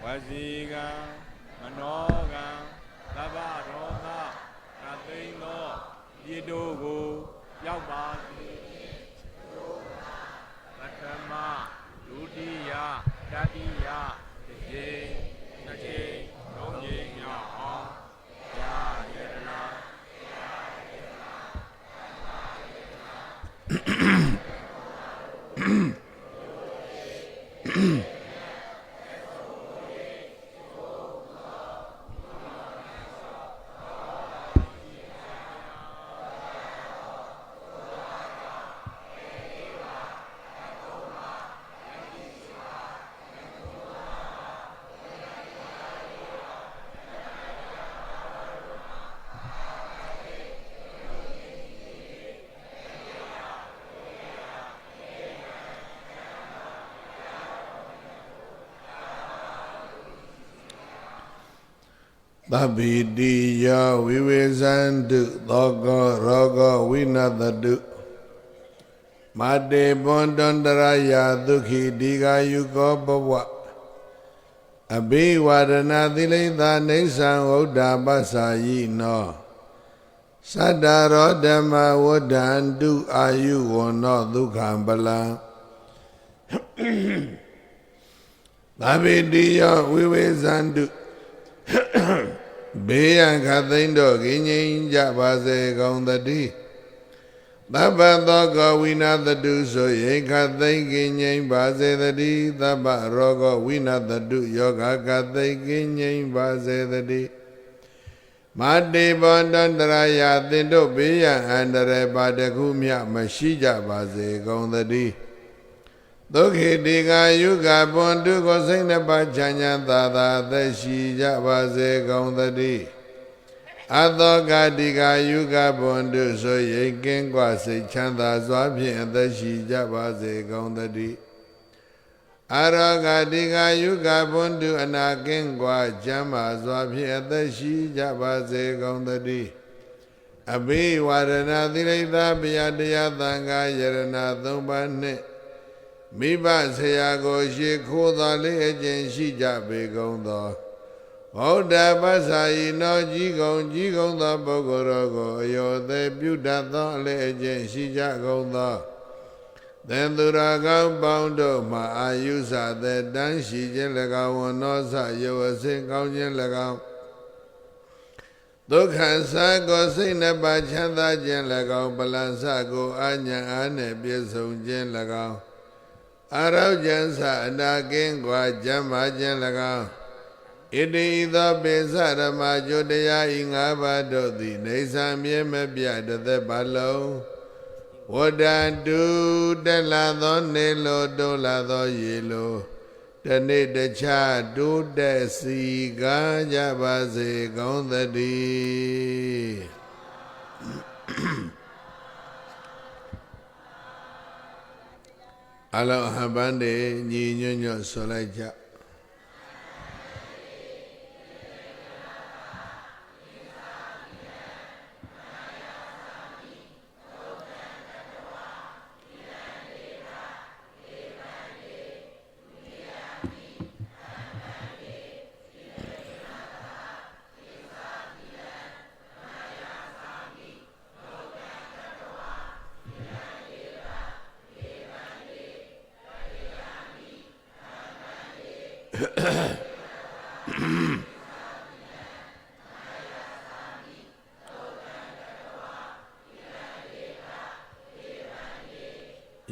ဝစီကံမနောကံသဗ္ဗရောဂကသိန်းသောဤတို့ကိုရောက်ပါစေပထမဒုတိယတတိယတစ်ကြိမ်နှစ်ကြိမ်သုံးကြိမ်မြောက်အောင်ယာယတနာသဗ္ဗိတိယဝိဝေဇန္တုသောကရောဂဝိနတတုမာတေဘွန်တန္တရာယဒုက္ခိဒီဃာယုကောဘဝအဘိဝရဏသီလိသာနေသံဝုဒ္ဓပ္ပစာယိနောသတ္တရောဓမ္မဝဋ္ဌန္တုအာယုဝနောဒုက္ခံပလံသဗ္ဗိတိယဝိဝေဇန္တုဘေးရန်ခတ်သိမ်းတော့ကင်းငြိမ်းကြပါစေကုန်သတည်းသဗ္ဗသောကဝိနာတတုဆိုရိခတ်သိမ်းကင်းငြိမ်းပါစေတည်းသဗ္ဗရောဂဝိနာတတုယောဂခတ်သိမ်းကင်းငြိမ်းပါစေတည်းမာတေဘောတန္တရာယသင်တို့ဘေးရန်အန္တရာယ်ပါတခုမျှမရှိကြပါစေကုန်သတည်းဒုက္ခိတိကာယုကဘွန်တုကိုစိတ်နှပါချမ်းချမ်းသာသာသက်ရှိကြပါစေကုန်သတည်းအသောကတိကာယုကဘွန်တုဆိုရိတ်ကင်းกว่าစိတ်ချမ်းသာစွာဖြင့်အသက်ရှိကြပါစေကုန်သတည်းအရောဂတိကာယုကဘွန်တုအနာကင်းกว่าချမ်းသာစွာဖြင့်အသက်ရှိကြပါစေကုန်သတည်းအဘိဝရဏသီရိသာဘုရားတရားသံဃာယရဏသုံးပါးနှင့်မိဘဆရာကိုရှေခိုးတော်လေးအကျင့်ရှိကြပေကုန်သောဗုဒ္ဓဘာသာဤနောကြီးကုံသောပုဂ္ဂိုလ်တော်ကိုအယောသေးပြုတတ်သောအလေးအကျင့်ရှိကြကုန်သောသင်္သူရကောင်းပေါင်းတို့မှာအာယုစသည်တန်းရှိခြင်း၎င်းဝနောစယောအစဉ်ကောင်းခြင်း၎င်းဒုက္ခဆာကိုစိတ်နှပါချမ်းသာခြင်း၎င်းပလန်ဆကိုအာညာအားနှင့်ပြည့်စုံခြင်း၎င်းအရောကျန်စအနာကင်းกว่าကျမ်းမာခြင်း၎င်းဣတိသောပိစရမကျုတရားဤ၅ပါးတို့သည်နေဆံမြဲမပြတ်တသက်ပါလုံးဝတ္တတုတက်လာသောနေလိုတိုးလာသောရေလိုတနေ့တခြားတိုးတက်စီကားကြပါစေကောင်းသတည်းအလောဟပန်းတေညီညွတ်ညွတ်ဆိုလိုက်ကြ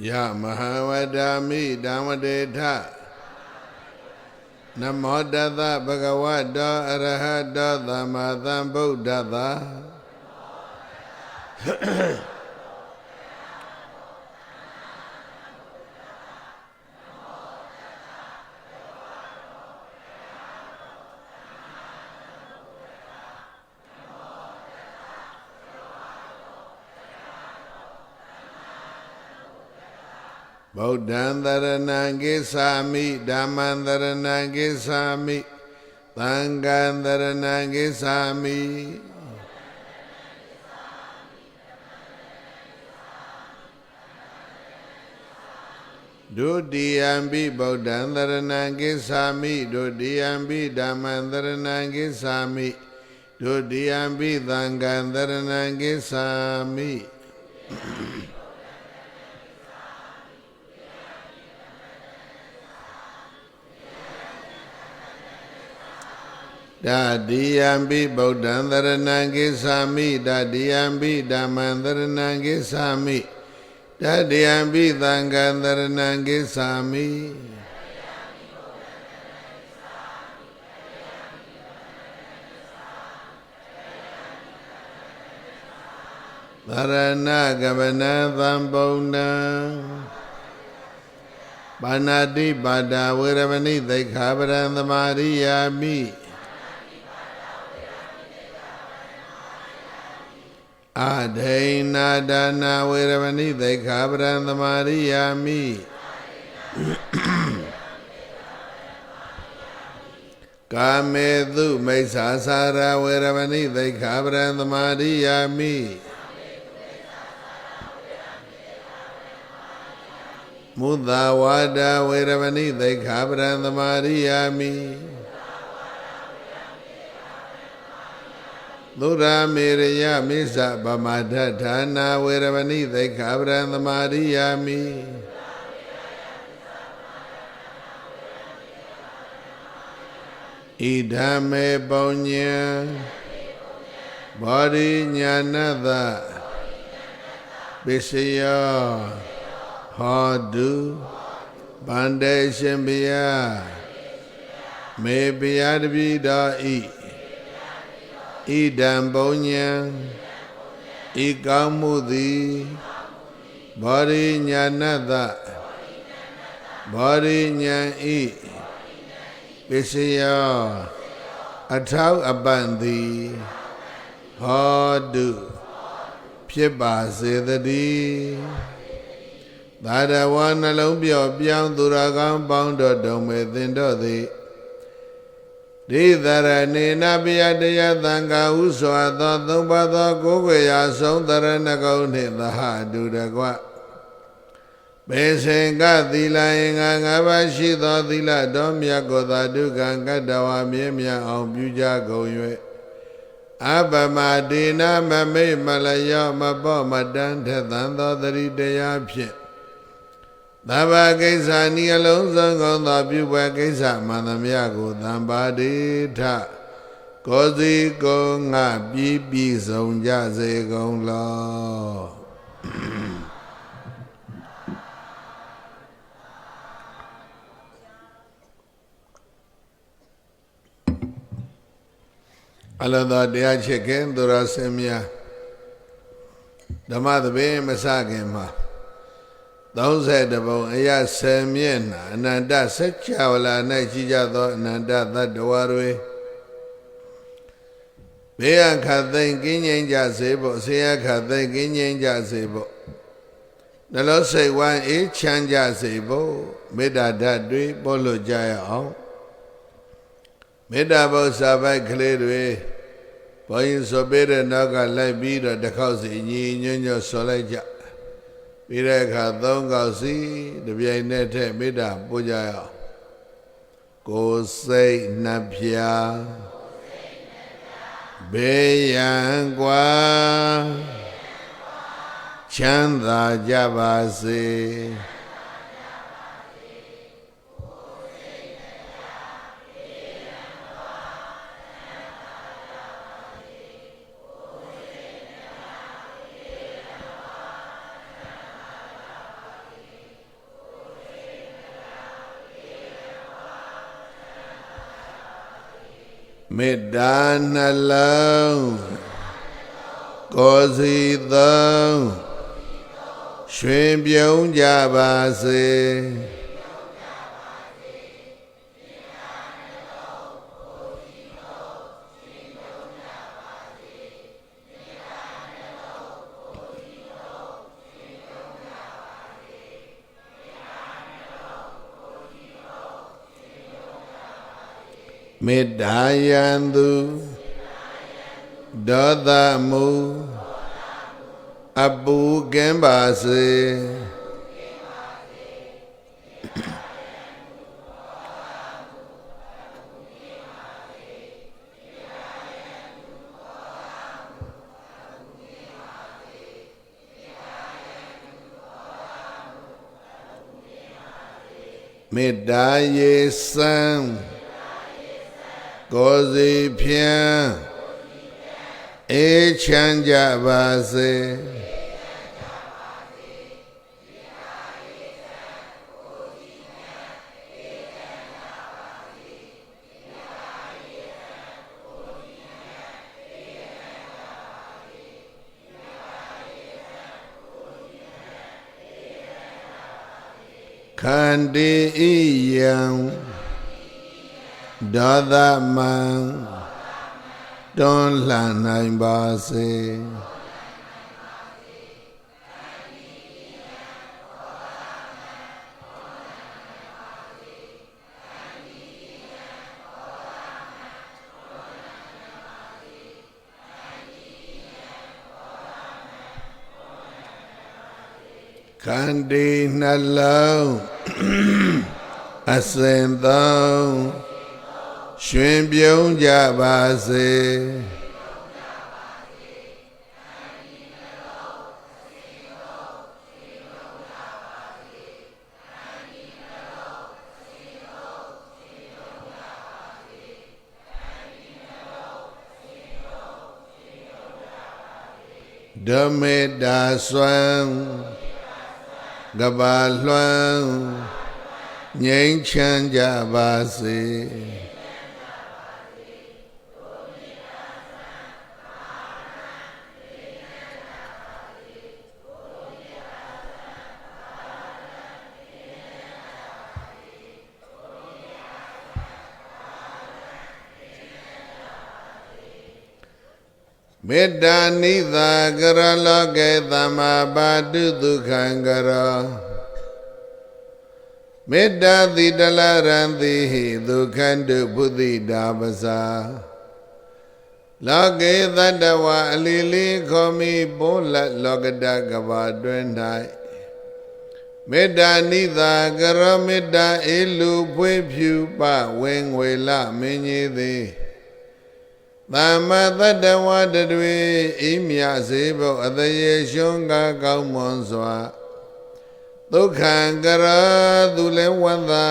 ယမဟာဝဒာမိဓမ္မတေထနမောတသဗုဒ္ဓဝတ္တောအရဟတောသမ္မာသမ္ဗုဒ္ဓသာဗုဒ္ဓံတရဏံကိသာမိဓမ္မံတရဏံကိသာမိသံဃံတရဏံကိသာမိ ဒုတိယံပိဗုဒ္ဓံသရဏံကိစ္ဆာမိဒုတိယံပိဓမ္မံသရဏံကိစ္ဆာမိဒုတိယံပိသံဃံသရဏံကိစ္ဆာမိတတိယံပိဗုဒ္ဓံသရဏံကိစ္ဆာမိတတိယံပိဓမ္မံသရဏံကိစ္ဆာမိတတိယံပိသံဃံသရဏံကိစ္ဆာမိသရဏကဗနသံပုံဏံပါဏာတိပါဒဝေရမဏိသိက္ခာပရံသမာရိယာမိအာဒိဏဒါနာဝေရမဏိသိက္ခာပရံသမာရိယာမိကာမေတုမိစ္ဆာစာရဝေရမဏိသိက္ခာပရံသမာရိယာမိမုဒ္ဒဝါဒဝေရမဏိသိက္ခာပရံသမာရိယာမိသုရာမေရယမိစ္ဆဗမဒဌာနာဝေရမဏိသိက္ခာပရံသမာရိယာမိဣဒံမေပုညံဘောဓိညာဏတပစ္စယောဟောတုဗန္တေရှင်ဘုရားမေဘုရားတပိတော်ဤဣဒံပုညံဤကောင်းမှုသည်ဘောဓိညာဏတဘောဓိဉာဏ်ဤပစ္စယောအထောက်အပံ့သည်ဟောတုဖြစ်ပါစေတည်းသာရဝနှလုံးပြော့ပြောင်းသူရကောင်းပေါင်းတော်တုံမေသင်တော်သည်ဒီသရဏေနပိယတရားသံဃာဟုစွာသောသုံးပါးသောကိုယ်ွယ်ရာဆုံးသရဏဂုံနှင့်သဟတုတကွဘေစင်ကသီလအင်္ဂါ၅ပါးရှိသောသီလတော်မြတ်ကိုသာဒုက္ခံကတ္တဝါမြဲမြံအောင်ပြုကြကုန်၍အပမဒေနမမိတ်မလယောမပောမတန်ထသံသောတတိတရားဖြင့်သဗ္ဗကိစ္စနိအလုံးစုံကုန်သောပြုပွဲကိစ္စမှန်သမျှကိုသံပါတိထကိုစီကိုငါပြီးဆုံးကြစေကုန်လောအလသောတရားချစ်ခင်သူတော်စင်များဓမ္မသဘင်မစခင်မှာ30ပုံအရာ10မျက်နှာအနန္တစัจ java လာ၌ရှိကြသောအနန္တသတ္တဝါတွေဘေးအခတ်သိမ်းကင်းငြိမ်းကြစေဖို့ဆေးအခတ်သိမ်းကင်းငြိမ်းကြစေဖို့နှလုံးစိတ်ဝမ်းအေးချမ်းကြစေဖို့မေတ္တာဓာတ်တွေပို့လို့ကြရအောင်မေတ္တာဘုရားပိုက်ကလေးတွေဘုန်းကြီးဆိုပေးတဲ့နောက်ကလိုက်ပြီးတော့တစ်ခေါက်စီညီညွတ်ညွတ်ဆိုလိုက်ကြပြီးတဲ့အခါ3ခေါက်စီတပြိုင်နက်တည်းမေတ္တာပို့ကြရအောင်ကိုယ်စိတ်နှပြဘေးရန်กว่าချမ်းသာကြပါစေမေတ္တာနှလုံးကိုယ်စီသုံးရွှင်ပြုံးကြပါစေမေတ္တာယံသူဒေါသမူအပူကင်းပါစေ မေတ္တာရေစံကိုယ်စီဖြင့်အေးချမ်းကြပါစေခန္တီဣယံဒေါသမံတွန်းလှန်နိုင်ပါစေခန္တီနှလုံးအစဉ်သုံးရွှင်ပြုံးကြပါစေဓမေတ္တာစွမ်းကဘာလွှမ်းငြိမ်းချမ်းကြပါစေမေတ္တာနိသာကရလောကေသမ္မာပါတုဒုက္ခံကရောမေတ္တာတိတလရံတိဟိဒုက္ခန္တုဘုဒ္ဓိတာပစာလောကေသတ္တဝါအလီလီခောမိပိုးလတ်လောကတကဘာတွင်၌မေတ္တာနိသာကရောမေတ္တာအေလူဖွေးဖြူပဝင်းငွေလမင်းကြီးသည်သမ္မာတတ္တဝါတတွေဣမြစေဖို့အတရေရှုံးကားကောင်းမွန်စွာဒုက္ခံကရာသူလည်းဝန္တာ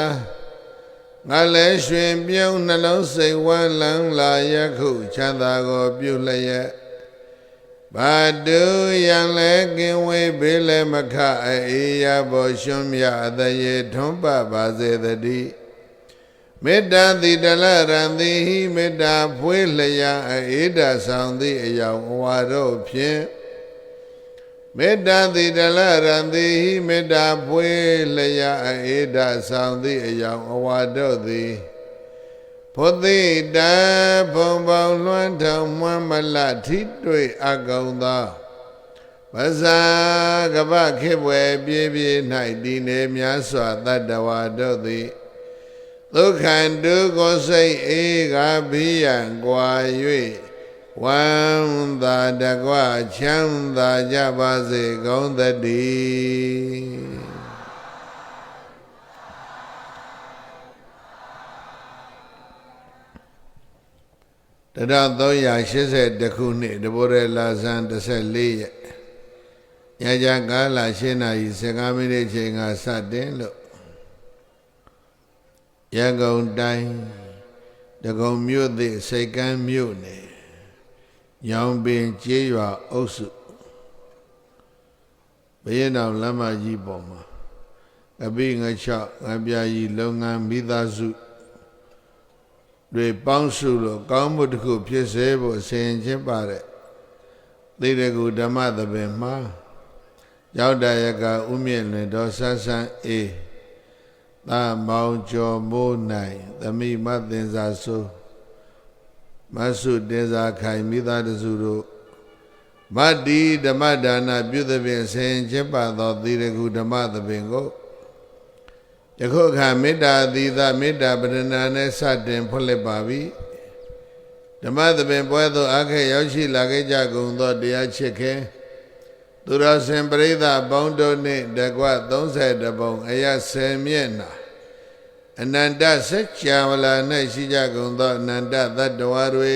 ငါလည်းရွှင်ပြုံးနှလုံးစိတ်ဝမ်းလန်းလာယခုချမ်းသာကိုပြုလျက်ဘာတုယံလည်းကင်ဝေးဘေးလည်းမခအေးရဖို့ရှုံးမြအတရေထွန်းပပါစေတည်းမေတ္တာတိတလရံတိဟိမေတ္တာဖွေးလျာအေဒဆောင်သည့်အယောင်အဝါတို့ဖြင့်မေတ္တာတိတလရံတိဟိမေတ္တာဖွေးလျာအေဒဆောင်သည့်အယောင်အဝါတို့သည်ဘုသိတံဘုံပေါင်းလွှမ်းထောင်မွမ်းမလထိတွေ့အကုန်သောပဇာကပခေဘွယ်ပြေးပြေး၌တည်နေများစွာတတ္တဝါတို့သည်ဒုက္ခန္တုကိုစိတ်အေးကဘိယံကွာ၍ဝမ်းသာတကွချမ်းသာကြပါစေကုန်သတည်း1380ခုနှစ်တဘောရလာဇန်14ရက်ညချမ်းကာလ7နာရီ15မိနစ်ချိန်ကစတင်လို့ရန်ကုန်တိုင်းဒဂုံမြို့သည့်စိတ်ကမ်းမြို့နယ်ညောင်ပင်ကျေးရွာအုပ်စုဘုရင်တော်လမ်းမကြီးပေါ်မှာအပိငချောက်ငပြာကြီးလုပ်ငန်းမိသားစုတွေပေါင်းစုလို့ကောင်းမှုတစ်ခုဖြစ်စေဖို့အစဉ်ချင်းပါတဲ့သေတကူဓမ္မသဘင်မှာရောက်တရကဥမြင့်လွင်တော်ဆန်းဆန်းအေးသာမောင်ကျော်မိုးနိုင်သမိမသင်္စာဆိုမဆုတင်စာခိုင်မိသားစုတို့မတ္တိဓမ္မဒါနပြုသဖြင့်ဆင်ကျင့်ပါသောသီရကုဓမ္မသဘင်ကိုယခုအခါမေတ္တာသီသမေတ္တာပရဏာနဲ့စတင်ဖွင့်လှစ်ပါပြီဓမ္မသဘင်ပွဲသို့အခက်ရောက်ရှိလာခဲ့ကြကုန်သောတရားချစ်ခင်သူတော်စင်ပရိသတ်ပေါင်းတို့နှင့်တကွ30ပုံအရ10မျက်နှာအနန္တစัจ जा ဝဠာ၌ရှိကြကုန်သောအနန္တသတ္တဝါတွေ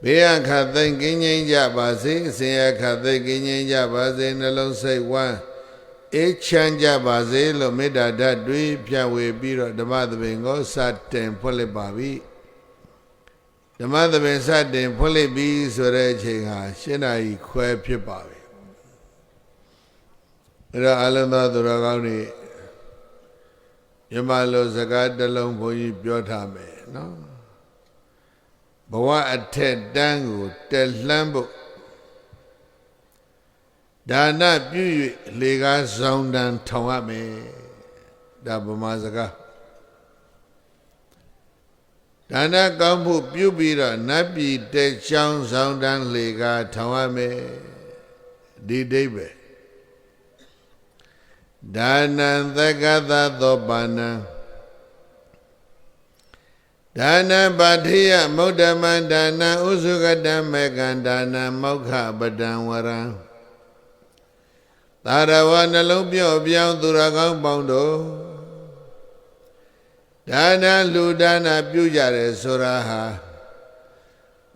ဘေးအခါသိမ့်ကင်းငြိမ်းကြပါစေအစဉ်အခါသိမ့်ကင်းငြိမ်းကြပါစေနှလုံးစိတ်ဝမ်း အေးချမ်းကြပါစေလို့မေတ္တာဓာတ်တွေဖြန့်ဝေပြီးတော့ဓမ္မသဘင်ကိုစတင်ဖွင့်လှစ်ပါပြီဓမ္မသဘင်စတင်ဖွင့်လှစ်ပြီးဆိုတဲ့အချိန်ဟာ7 နာရီခွဲဖြစ်ပါပြီအဲ့တော့အလုံးသောသူတော်ကောင်းတွေမြမလိုစကားတစ်လုံးဘုန်းကြီးပြောထားမယ်နော်ဘဝအထက်တန်းကိုတက်လှမ်းဖို့ဒါနပြု၍လေကားဆောင်တန်ထောင်ရမယ်ဒါဗမာစကားဒါနကောင်းမှုပြုပြီးတော့နတ်ပြည်တက်ချောင်းဆောင်တန်လေကားထောင်ရမယ်ဒီဒိဗ္ဗေဒါနံသက္ကသသောပါဏံဒါနပါဋိယမௌဒ္ဓမံဒါနံဥစုကတံမေကံဒါနံမောက္ခပဒံဝရံသာရဝနှလုံးပြော့ပြောင်းသူရကောင်းပေါင်းတို့ဒါနလူဒါနပြုကြတယ်ဆိုတာဟာ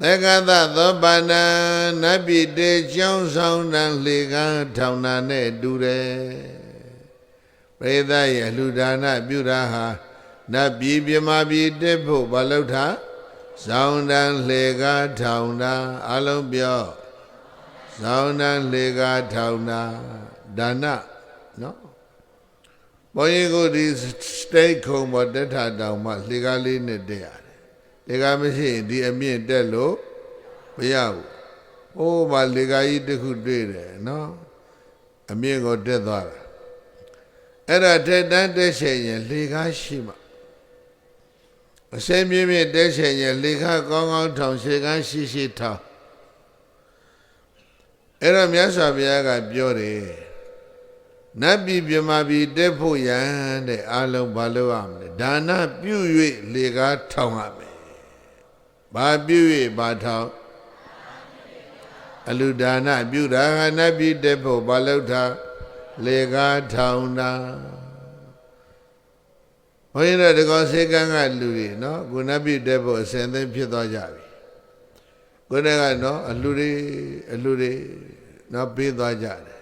သက္ကသသောပါဏံနတ်ပြည်တေချောင်းဆောင်တန်လေကံထောင်တာနဲ့တူတယ်ပရိသတ်ရဲ့လူဒါနပြုတာဟာနတ်ပြည်ပြမပြည်တက်ဖို့ဘာလို့ထားဆောင်တန်လေကားထောင်တာအလုံးပြောဆောင်တန်လေကားထောင်တာဒါနနော်ဘုန်းကြီးကိုဒီစတိတ်ခုံပေါ်တက်ထတောင်မှလေကားလေးနဲ့တက်ရတယ်လေကားမရှိရင်ဒီအမြင့်တက်လို့မရဘူးဟိုးမှလေကားကြီးတစ်ခုတွေ့တယ်နော်အမြင့်ကိုတက်သွားတာအဲ့ဒါထက်တန်းတက်ချင်ရင်လေကားရှိမှအစင်းမြင့်မြင့်တက်ချင်ရင်လေကားကောင်းကောင်းထောင်ရှေကန်းရှိရှိထောင်အဲ့တော့မြတ်စွာဘုရားကပြောတယ်နတ်ပြည်ပြမပြည်တက်ဖို့ရန်တဲ့အလုံးဘာလို့ရမလဲဒါနပြု၍လေကားထောင်ရမယ်ဘာပြု၍ဘာထောင်အလူဒါနပြုတာဟာနတ်ပြည်တက်ဖို့ဘာလို့ထားလေကားထောင်တာဘုန်းကြီးတို့ဒီကောင်စေကန်းကလူတွေနော်ကိုနတ်ပြည်တက်ဖို့အစဉ်သင်းဖြစ်သွားကြပြီကိုယ်တည်းကနော်အလူတွေနော်ပေးသွားကြတယ်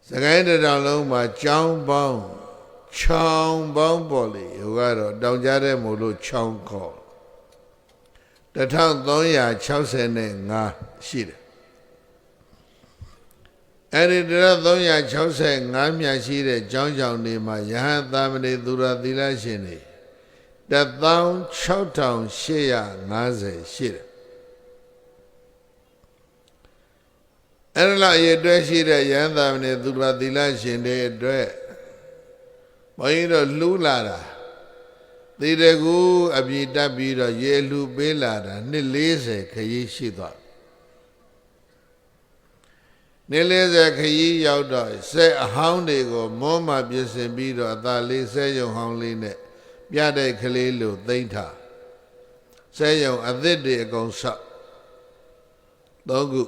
စကိုင်းတောင်လုံးမှာချောင်းပေါင်းပေါ့လေဟိုကတော့တောင်ကြားတဲ့မို့လို့ချောင်းခေါ်1365ရှိတယ်အဲ့ဒီ1365မြတ်ရှိတဲ့ကျောင်းကြောင်တွေမှာယဟန်သာမဏေသူရသီလရှင်တွေ16850ရှိတယ်အဲ့ဒါအရတွဲရှိတဲ့ယဟန်သာမဏေသူရသီလရှင်တွေအတွက်ဘုန်းကြီးတို့လှူလာတာသီတကူအပြည့်တက်ပြီးတော့ရေလှူပေးလာတာနှစ်40ခရီးရှိသွားနှစ်40ခရီးရောက်တော့စက်အဟောင်းတွေကိုမောမှပြင်ဆင်ပြီးတော့အသာလေးစက်ရုံဟောင်းလေးနဲ့ပြတဲ့ကလေးလိုသိမ့်ထားစက်ရုံအသစ်တွေအကုန်ဆောက်3ခု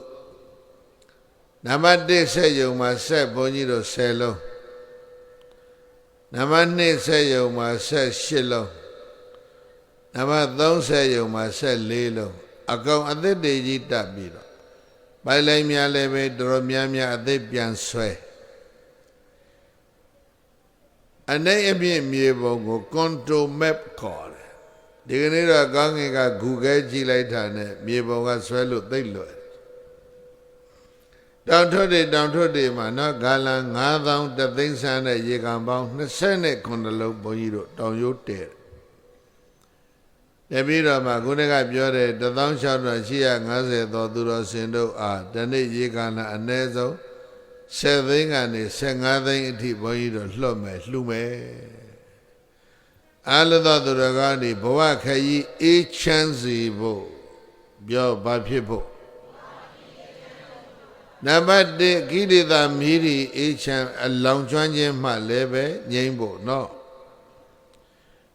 နံပါတ်1စက်ရုံမှာဆက်ဘုန်းကြီးတို့10လုံးနံပါတ်2စက်ရုံမှာဆက်8လုံးနံပါတ်3စက်ရုံမှာဆက်4လုံးအကောင်အသစ်တွေကြီးတက်ပြီးတော့ပိုင်လိုက်များလည်းပဲတော်တော်များများအသစ်ပြန်ဆွဲအနေအပြည့်မြေပုံကို control map ခေါ်တယ်ဒီကနေ့တော့ကောင်းငင်က Google ကြည့်လိုက်တာနဲ့မြေပုံကဆွဲလို့သိလွယ်တောင်ထွက်တွေမှာနော်ဂါလန်9000တသိန်းဆန်းတဲ့ရေကန်ပေါင်း29လုံးဘုန်းကြီးတို့တောင်ရိုးတဲ့တပြီးတော့မှခုနကပြောတဲ့16850သောသူတော်စင်တို့အားတနေ့ရေကန်လာအ ਨੇ ဆုံး10သိန်းကနေ15သိန်းအထိဘုန်းကြီးတို့လှူမယ်အားလုံးသောသူတော်ကောင်းတွေဘဝခရီးအေးချမ်းစီဖို့ပြောဘာဖြစ်ဖို့နံပါတ်1ကိလေသာမီးရီအေးချမ်းအလောင်ကျွမ်းခြင်းမှလည်းပဲငြိမ်းဖို့နော်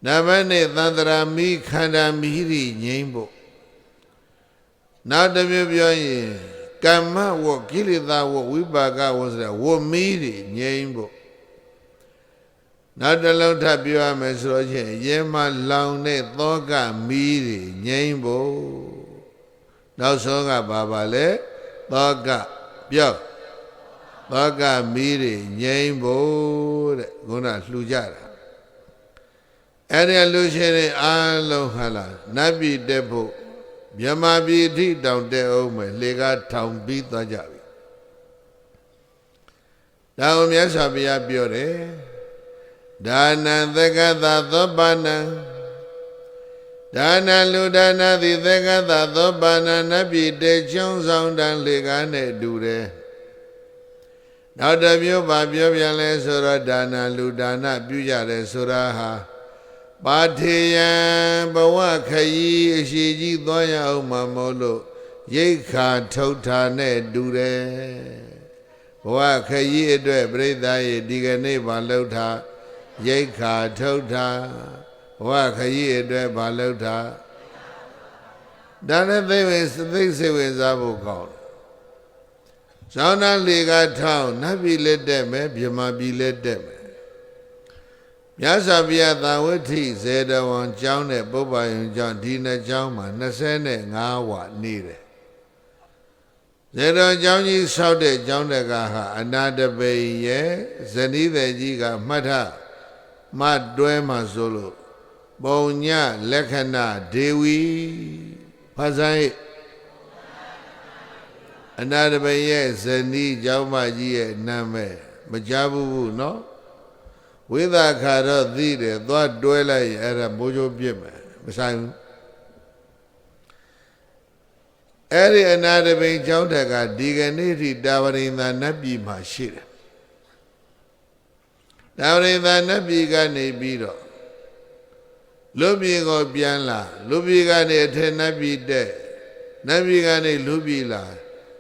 နံပါတ်2သန္တရာမီးခန္ဓာမီးရီငြိမ်းဖို့နောက်တစ်မျိုးပြောရင်ကမ္မဝကိလေသာဝဝိပါကဝဆိုတဲ့ဝမီးရီငြိမ်းဖို့နောက်တစ်လုံးထပ်ပြောရမယ်ဆိုတော့ချင်းရဲမလောင်တဲ့သောကမီးရီငြိမ်းဖို့နောက်ဆုံးကဘာပါလဲသောကပြော သောကမီးတွေငြိမ်းဖို့တဲ့ခုနလှူကြတာအဲ့ဒီလူရှင်တွေအားလုံးဟာလားနတ်ပြည်တက်ဖို့မြမပြည်အထိတောင်တက်အောင်မယ်လေကားထောင်ပြီးသွားကြပြီဒါအောင်မြတ်စွာဘုရားပြောတယ်ဒါနံသက္ကသသောပါဏံဒါနလူဒါနသည်သက္ကသသောပါဏံနတ်ပြည်တက်ချုံဆောင်တန်လေကားနဲ့တူတယ်နောက်တစ်မျိုးပါပြောပြန်လဲဆိုတော့ဒါနလူဒါနပြုကြတယ်ဆိုတာဟာပါထေယံဘဝခရီးအရှိကြီးသွားရအောင်မမို့လို့ရိတ်ခါထုတ်တာနဲ့တူတယ်ဘဝခရီးအတွက်ပြိဿရေဒီကနေ့ဘာလုပ်တာရိတ်ခါထုတ်တာဘဝခရီးအတွက်ဘာလုပ်တာဒါနဲ့သိစိတ်ဝင်စားဖို့ကောင်းဇောင်းနာလေကထောင်းနတ်ပြည်လက်တက်မယ်ဗြဟ္မာပြည်လက်တက်မယ်မြတ်စွာဘုရားသာဝတိဇေတဝန်ကျောင်းနဲ့ပုဗ္ဗယုံကျောင်းဒီနှစ်ကျောင်းမှာ25ဝနေတယ်ဇေတဝန်ကျောင်းကြီးဆောက်တဲ့ကျောင်းတကဟာအနာတပိရဲ့ဇနီးသည်ကြီးကမှတ်ထမတွဲမှာဆိုလို့ပုံညလက္ခဏာဒေဝီဖဇိုင်းအနာတပိရဲ့ဇနီးကျောင်းမကြီးရဲ့နာမည်မကြားဘူးနော်ဝိသခါတော့သိတယ်သွားတွဲလိုက်အဲ့ဒါမိုးချိုးပြစ်မယ်မဆိုင်ဘူးအဲ့ဒီအနာတပိန်ကျောင်းတက်ကဒီကနေ့ထိတာဝရိန္ဒာနတ်ပြည်မှာရှိတယ်တာဝရိန္ဒာနတ်ပြည်ကနေပြီးတော့လူပြည်ကိုပြန်လာလူပြည်ကနေအထက်နတ်ပြည်တက်နတ်ပြည်ကနေလူပြည်လာ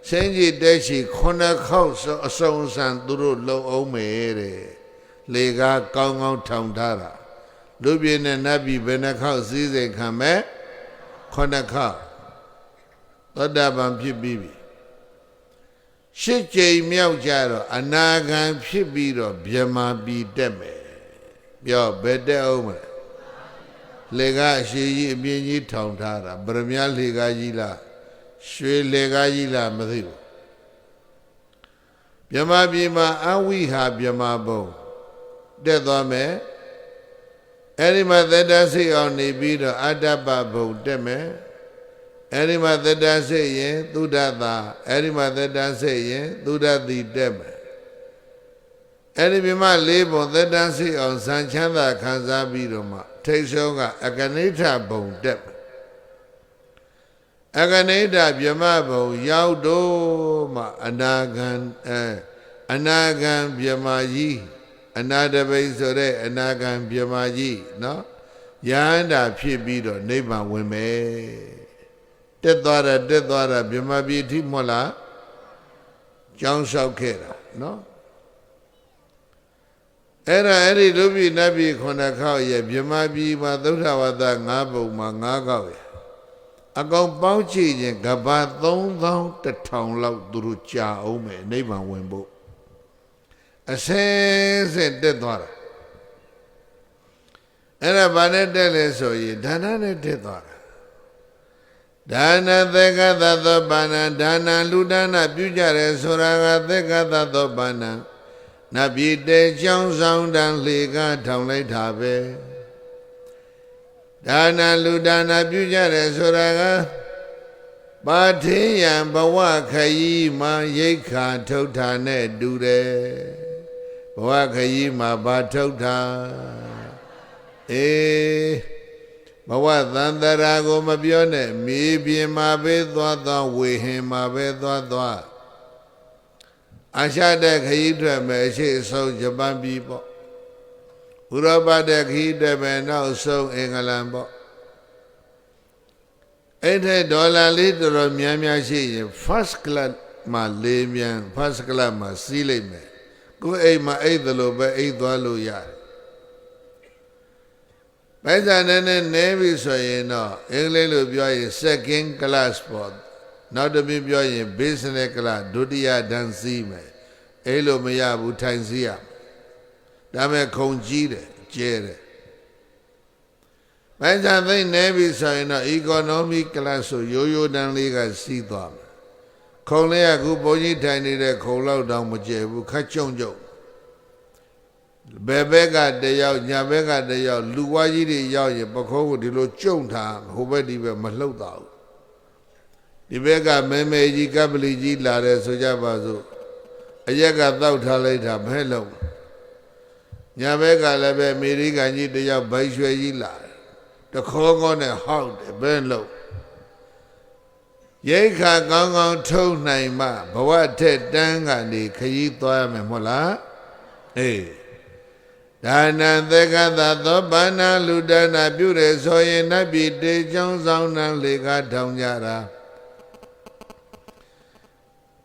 ဆင်းကြီးတက်ရှိ9ခေါက်အစုံစံသူတို့လုံအောင်မယ်တဲ့လေကားကောင်းကောင်းထောင်ထားတာလူပြည်နဲ့နတ်ပြည်ဘယ်နှခေါက်စည်းစိမ်ခံမဲ့9ခေါက်သောတာပန်ဖြစ်ပြီးပြီ8ကြိမ်မြောက်ကြတော့အနာဂံဖြစ်ပြီးတော့ဗြဟ္မာပြည်တက်မယ်ပြောဘယ်တက်အောင်မလဲလေကားအရှိကြီးအပြင်းကြီးထောင်ထားတာဗရမ ्या လေကားကြီးလားရွှေလေကားကြီးလားမသိဘူးဗြဟ္မာပြည်မှာအဝိဟာဗြဟ္မာဘုံတက်သွားမယ်အဲ့ဒီမှာသတ္တစိတ်အောင်နေပြီးတော့အတ္တပဘုံတက်မယ်အဲ့ဒီမှာသတ္တစိတ်ရင်သုဒ္ဓတာအဲ့ဒီမှာသတ္တစိတ်ရင်သုဒ္ဓတိတက်မယ်အဲ့ဒီမြမ၄ဘုံသတ္တစိတ်အောင်ဇံချမ်းသာခံစားပြီးတော့မှထိတ်ဆုံးကအကနိဋ္ဌဘုံတက်မယ်အကနိဋ္ဌဗြဟ္မဘုံရောက်တော့မှအနာဂံဗြဟ္မာကြီးအနာတပိန်ဆိုတဲ့အနာဂံဗြဟ္မာကြီးနော်ယန္တာဖြစ်ပြီးတော့နိဗ္ဗာန်ဝင်မယ်တက်သွားတာဗြဟ္မာပြည်အထိမဟုတ်လားကြောင်းလျှောက်ခဲ့တာနော်အဲ့ဒီလူပြည်နတ်ပြည်9ခေါက်ရဲ့ဗြဟ္မာပြည်မှာသုဒ္ဓဝါဒ5ဘုံမှာ5ခေါက်ရဲ့အကောင်ပေါင်းကြည့်ရင်ကဘာ3100လောက်သူတို့ကြာအောင်မယ်နိဗ္ဗာန်ဝင်ဖို့အစင်းတက်သွားတာအဲ့ဒါဘာနဲ့တက်လဲဆိုရင်ဒါနနဲ့တက်သွားတာဒါနသက္ကသသောပါဏံဒါနလူဒါနပြုကြတယ်ဆိုတာကသက္ကသသောပါဏံနတ်ပြည်တဲချောင်းဆောင်တန်လေကားထောင်လိုက်တာပဲဒါနလူဒါနပြုကြတယ်ဆိုတာကပါထေယံဘဝခရီးမှာရိတ်ခါထုတ်တာနဲ့တူတယ်ဘဝခရီးမှာဘာထုတ်တာဘဝသန္တရာကိုမပြောနဲ့မြေပြင်မှာပဲသွားဝေဟင်မှာပဲသွားအာရှတဲ့ခရီးထွက်မယ်အရှိအဆုံးဂျပန်ပြည်ပေါ့ဥရောပတဲ့ခရီးထွက်မယ်နောက်ဆုံးအင်္ဂလန်ပေါ့အဲ့ဒီဒေါ်လာလေးတော်တော်များရှိရင် first class မှာလေးမြန် first class မှာစီးလိုက်မယ်ကိုယ်အိမ်မှာအိတ်သလိုပဲအိတ်သွားလို့ရတယ်ပိုက်ဆံနဲ့နေပြီဆိုရင်တော့အင်္ဂလိပ်လိုပြောရင် second class ပေါ့နောက်တစ်ပြီးပြောရင် business class ဒုတိယတန်းစီးမယ်အဲ့လိုမရဘူးထိုင်စီးရဒါမဲ့ခုံကြီးတယ်ကျဲတယ်ပိုက်ဆံသိနေပြီဆိုရင်တော့ economy class ဆိုရိုးရိုးတန်းလေးကစီးသွားမယ် ခုံလေးကခုဘုန်းကြီးထိုင်နေတဲ့ခုံလောက်တောင်မကျဲဘူးခက်ကြုံကြုံဘယ်ဘက်ကတယောက်ညာဘက်ကတယောက်လူဝါကြီးတွေရောက်ရင်ပခိုးကိုဒီလိုကြုံထားဟိုဘက်ဒီဘက်မလှုပ်တော့ဘူးဒီဘက်ကမဲမဲကြီးကပလီကြီးလာတယ်ဆိုကြပါစို့အရက်ကတောက်ထားလိုက်တာဘဲလုံးညာဘက်ကလည်းပဲအမေရိကန်ကြီးတယောက်ဘိုက်ရွှဲကြီးလာတယ်တခေါကောနဲ့ဟောက်တယ်ဘဲလုံးရိတ်ခါကောင်းကောင်းထုံနိုင်မှဘဝထက်တန်းကနေခရီးသွားရမယ်မဟုတ်လားအေးဒါနံသေကသသောဘာနာလူဒါနာပြုတယ်ဆိုရင်နတ်ပြည်တေချောင်းဆောင်နှံလေကားထောင်ကြတာ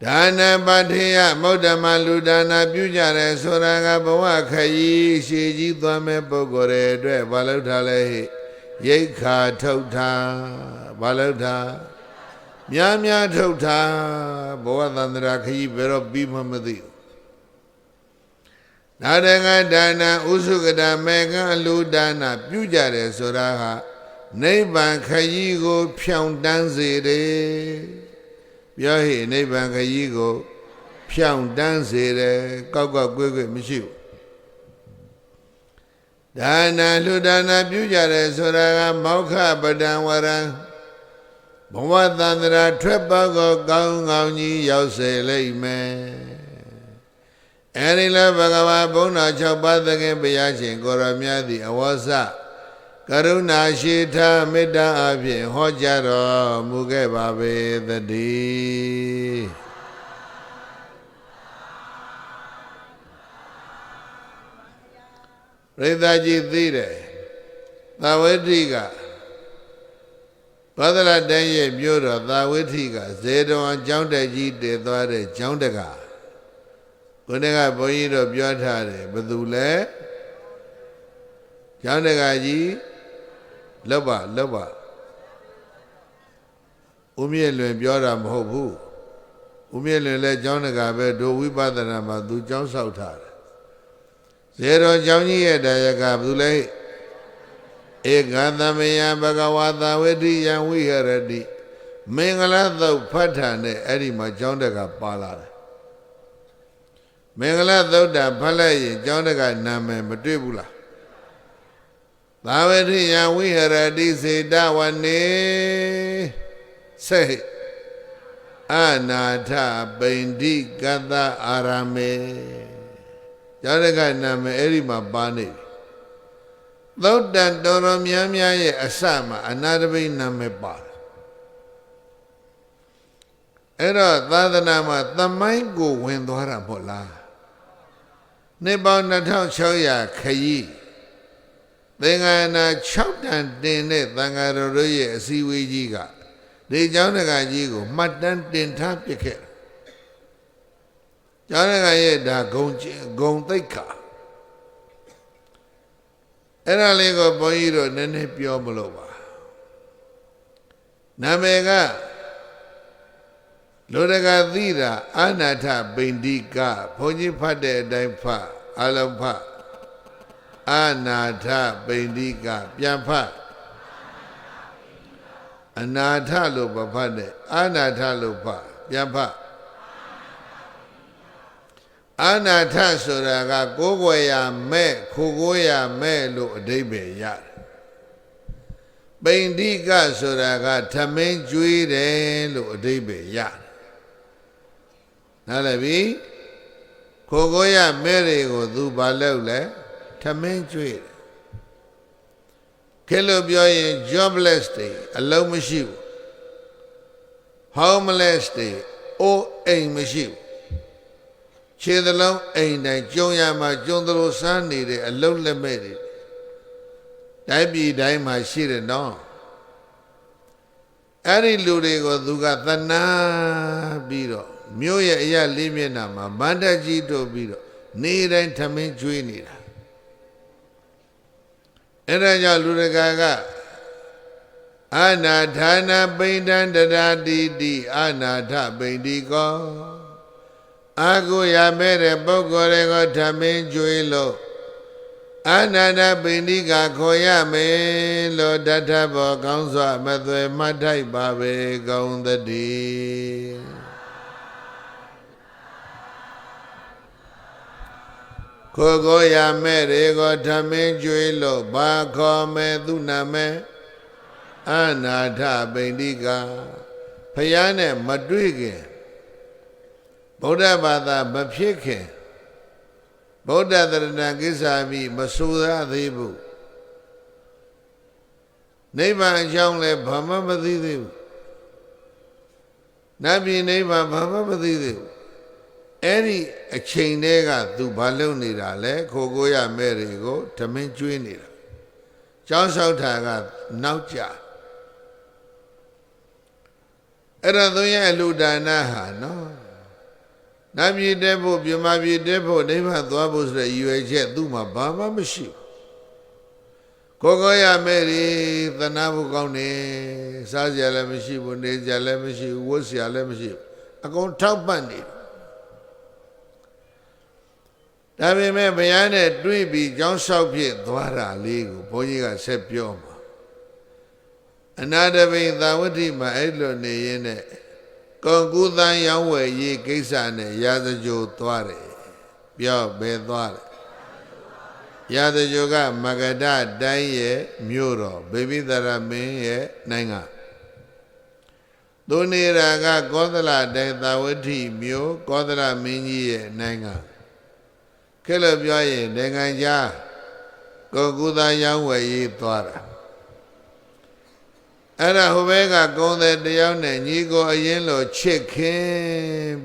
ဒါနံပတိယမௌဒ္ဓမလူဒါနာပြုကြတယ်ဆိုတာကဘဝခရီးရှည်ကြီးသွားမဲ့ပုဂ္ဂိုလ်တွေအတွက်ဘာလို့ထားလဲဟိရိတ်ခါထုတ်ထားဘာလို့ထားများများထုတ်ထားဘဝသန္တရာခရီးဘယ်တော့ပြီးမှမသိဘူးနာတကဒါနဥစုကတမေကလူဒါနပြုကြတယ်ဆိုတာဟာနိဗ္ဗာန်ခရီးကိုဖြောင့်တန်းစေတယ်ပြောဟိနိဗ္ဗာန်ခရီးကိုဖြောင့်တန်းစေတယ်ကောက်ကောက်ကွေ့ကွေ့မရှိဘူးဒါနလူဒါနပြုကြတယ်ဆိုတာကမောက္ခပဒံဝရံဘဝသန္တရာထွက်ပေါက်ကိုကောင်းကောင်းကြီးရောက်စေလိမ့်မယ်အဲဒီလိုဘဂဝါဘုန်းတော်6ပါးသခင်ဘုရားရှင်ကိုရောမြတ်သည်အဝေါစကရုဏာရှိထားမေတ္တာအဖြင့်ဟောကြားတော်မူခဲ့ပါပေသတည်းပရိသတ်ကြီးသိတယ်သာဝတိကသောဒလတန်းရဲ့မြို့တော်သာဝတိကဇေတဝန်အကြောင်းတက်ကြီးတည်သွားတဲ့ကျောင်းတကကိုယ်ကဘုန်းကြီးတို့ပြောထားတယ်ဘယ်သူလဲကျောင်းတကကြီးလောက်ပါဦးမြင့်လွင်ပြောတာမဟုတ်ဘူးဦးမြင့်လွင်လည်းကျောင်းတကပဲဒုဝိပဿနာမှာသူကျောင်းဆောက်ထားတယ်ဇေတော်ကျောင်းကြီးရဲ့တရားကဘယ်သူလဲဧကသမယဘဂဝါသာဝတိယံဝိဟရတိမင်္ဂလာသုတ်ဖတ်တာနဲ့အဲ့ဒီမှာကျောင်းတကပါလာတယ်မင်္ဂလာသုတ်တာဖတ်လိုက်ရင်ကျောင်းတကနာမည်မတွေ့ဘူးလားသာဝတိယံဝိဟရတိစေတဝနေစေအနာထပိန္တိကတ္တအာရမေကျောင်းတကနာမည်အဲ့ဒီမှာပါနေပြီသုတ်တန်တော်တော်များများရဲ့အစမှာအနာတပိနာမည်ပါတယ်အဲ့တော့သာသနာမှာသမိုင်းကိုဝင်သွားတာမဟုတ်လားနှစ်ပေါင်း2600ခရီးသင်္ဃာနာ6တန်တင်တဲ့သံဃာတော်တို့ရဲ့အစည်းအဝေးကြီးကဒီကျောင်းတကာကြီးကိုမှတ်တမ်းတင်ထားပြခဲ့ကျောင်းတကာရဲ့ဒါဂုံသိက္ခာအဲ့ဒါလေးကိုဘုန်းကြီးတို့နည်းနည်းပြောမလို့ပါနာမည်ကလူတကာသိတာအာနာထပိန္တိကဘုန်းကြီးဖတ်တဲ့အတိုင်းဖတ်အလုံးဖတ်အာနာထပိန္တိကပြန်ဖတ်အနာထလို့မဖတ်နဲ့အာနာထလို့ဖတ်ပြန်ဖတ်အာနာထဆိုတာကကိုးကွယ်ရမဲ့ခိုးကိုးရမဲ့လို့အဓိပ္ပာယ်ရတယ်ပိန္တိကဆိုတာကထမင်းကျွေးတယ်လို့အဓိပ္ပာယ်ရတယ်နားလည်ပြီခိုးကိုးရမဲ့တွေကိုသူဘာလုပ်လဲထမင်းကျွေးတယ်ခေလို့ပြောရင် jobless တွေအလုံးမရှိဘူး homeless တွေအိုးအိမ်မရှိဘူးခြေသလုံးအိမ်တိုင်းကျုံရမှာကျုံသလိုစားနေတဲ့အလုံးလက်မဲ့တွေတိုင်းပြည်တိုင်းမှာရှိတယ်နော်အဲ့ဒီလူတွေကိုသူကသနာပြီးတော့မြို့ရဲ့အရာလေးမျက်နှာမှာမန္တကြီးတို့ပြီးတော့နေတိုင်းထမင်းကျွေးနေတာအဲ့ဒါကြောင့်လူတကာကအာနာဌာနပိန္ဒံတရာတိတိအာနာထပိန္ဒီကောအာကိုရမဲ့တဲ့ပုဂ္ဂိုလ်တွေကိုထမင်းကျွေးလို့အာနာထပိန္ဒီကခေါ်ရမယ်လို့တထဘောကောင်းစွာမသွေမှတ်ထိုက်ပါပဲကောင်းသတည်း ခိုကိုရမဲ့တွေကိုဓမင်းကျွေးလို့ဘာခေါ်မဲ့သူနာမဲ့အနာထပိန္တိကဖယားနဲ့မတွေ့ခင်ဗုဒ္ဓဘာသာမဖြစ်ခင်ဗုဒ္ဓတရဏကိစ္ဆာမိမဆိုရသေးဘူးနိဗ္ဗာန်အကြောင်းလည်းဘာမှမသိသေးဘူးနတ်ပြည်နိဗ္ဗာန်ဘာမှမသိသေးဘူးအဲ့ဒီအချိန်တည်းကသူဘာလုပ်နေတာလဲခိုကိုရမဲ့တွေကိုဓမင်းကျွေးနေတာကျောင်းဆောက်တာကနောက်ကျအဲ့ဒါသူရဲ့အလူဒါနဟာနော်နတ်ပြည်တက်ဖို့ပြမပြည်တက်ဖို့နိဗ္ဗာန်သွားဖို့ဆိုတဲ့ရည်ရွယ်ချက်သူ့မှာဘာမှမရှိဘူးကိုရမဲ့တွေသနာဖို့ကောင်းနေစားစရာလည်းမရှိဘူးနေစရာလည်းမရှိဘူးဝတ်စရာလည်းမရှိဘူးအကုန်ထောက်ပံ့နေဒါပေမဲ့ဘုရားနဲ့တွေ့ပြီးကျောင်းလျှောက်ဖြစ်သွားတာလေးကိုဘုန်းကြီးကဆက်ပြောမှာအနာတပိသာဝတိမှာအဲ့လိုနေရင်းနဲ့ကွန်ကူသံရောင်းဝယ်ရေးကိစ္စနဲ့ရာဇကြိုသွားတယ်ပြောဘယ်သွားတယ်ရာဇကြိုကမဂဓတိုင်းရဲ့မြို့တော်ဗေမိသရမင်းရဲ့နိုင်ငံသူနေတာကကောသလတိုင်းသာဝတိမြို့ကောသလမင်းကြီးရဲ့နိုင်ငံခဲလို့ပြောရင်နိုင်ငံခြားကိုကုသရောင်းဝယ်ရေးသွားတာအဲ့ဒါဟိုဘက်ကကုန်းတဲ့တယောက်နဲ့ညီကိုအရင်လိုချစ်ခင်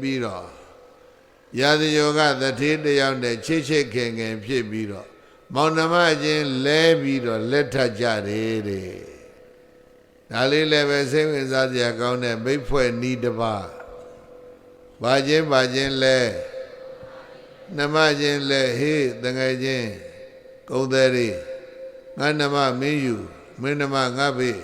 ပြီးတော့ရာဇယောကသတိတယောက်နဲ့ချစ်ခင်ဖြစ်ပြီးတော့မောင်နှမချင်းလဲပြီးတော့လက်ထပ်ကြတယ်တဲ့ဒါလေးလည်းပဲစိတ်ဝင်စားစရာကောင်းတဲ့မိတ်ဖွဲ့နီးတစ်ပါးဘာချင်းလဲနှမချင်းလဲဟေးတငယ်ချင်းကုန်းတဲ့ရီငါနှမမင်းယူမင်းနှမငါဘေး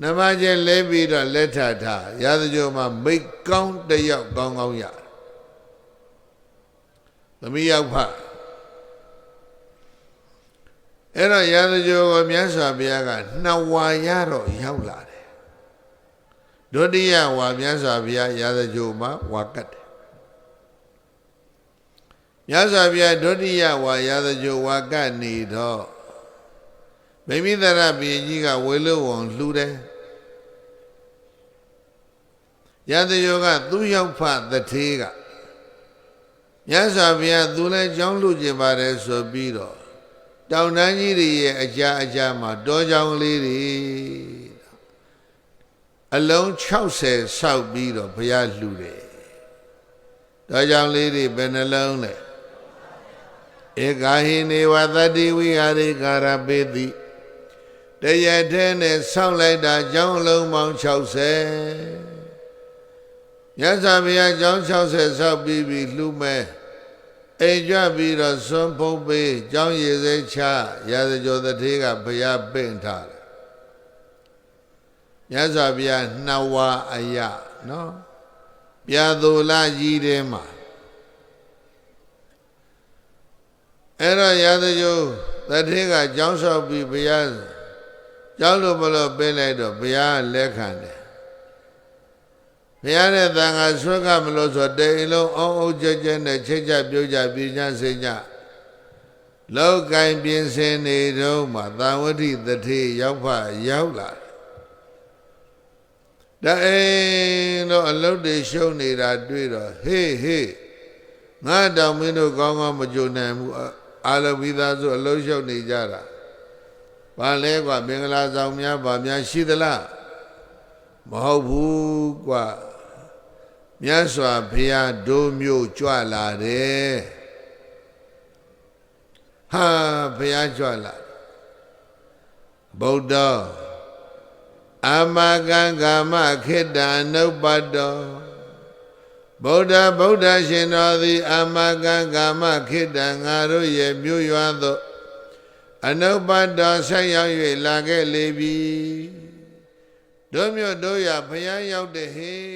နှမချင်းလဲပြီးတော့လက်ထထားရာဇကြိုမှာမိတ်ကောင်းတယောက်ကောင်းရသမီးရောက်ဖအဲ့တော့ရာဇကြိုကိုမြတ်စွာဘုရားကနှစ်ဝါရတော့ရောက်လာတယ်ဒုတိယဝါမြတ်စွာဘုရားရာဇကြိုမှာဝါကတ်တယ်မြတ်စွာဘုရားဒုတိယဝါရာဇကြိုဝါကတ်နေတော့ဗိမိသရဘုရင်ကြီးကဝေလုဝံလှူတယ်ရာဇကြိုကသူ့ရောက်ဖသထေးကမြတ်စွာဘုရားသူလည်းကြောင်းလှူကျင်ပါတယ်ဆိုပြီးတော့တောင်တန်းကြီးတွေရဲ့အကြာမှာတောကြောင်လေးတွေအလုံး60ဆောက်ပြီးတော့ဘုရားလှူတယ်တောကြောင်လေးတွေဘယ်နှလုံးလဲဧကာဟိနေဝသတ္တိဝိဟာရိကာရပေတိတရက်ထဲနဲ့ဆောက်လိုက်တာကျောင်းလုံးပေါင်း60မြတ်စွာဘုရားကျောင်း60ဆောက်ပြီးလှူမဲ့အိမ်ကြပြီးတော့စွန့်ဖုံးပေးကျောင်းရည်စဲချရာဇကြိုတထေးကဘုရားပင့်ထားတယ်မြတ်စွာဘုရားနှစ်ဝါအယနော်ပြာသူလကြီးထဲမှာအဲ့တော့ရာဇကြိုတထေးကကျောင်းဆောက်ပြီးဘုရားကျောင်းလို့မလို့ပေးလိုက်တော့ဘုရားလက်ခံတယ်ဘုရားနဲ့တန်ခါဆွဲကမလို့ဆိုတိမ်လုံးအောင်အောင်ကြဲကြဲနဲ့ချိတ်ကြပြုတ်ကြပြင်းကြစိတ်ကြလောက်ကင်ပြင်းစင်နေတော့မှသံဝတိတထေရောက်လာတယ်အိမ်တော့အလုတ်တွေရှုံနေတာတွေ့တော့ဟေးငါတောင်မင်းတို့ကောင်းကောင်းမကြုံနိုင်ဘူးအာလဝိသားဆိုအလုတ်ရှုံနေကြတာဘာလဲကွာမင်္ဂလာဆောင်များဗာများရှိသလားမဟုတ်ဘူးကွာမြတ်စွာဘုရားဒိုးမျိုးကြွလာတယ်ဟာဘုရားကြွလာဗုဒ္ဓအာမကံကာမခိတ္တအနုပ္ပတ္တောဗုဒ္ဓရှင်တော်သည်အာမကံကာမခိတ္တငါတို့ရဲ့မြို့ရွာသို့အနုပ္ပတ္တောဆက်ရောက်၍လာခဲ့လေပြီတို့မြို့တို့ရဘုရားရောက်တဲ့ဟေ့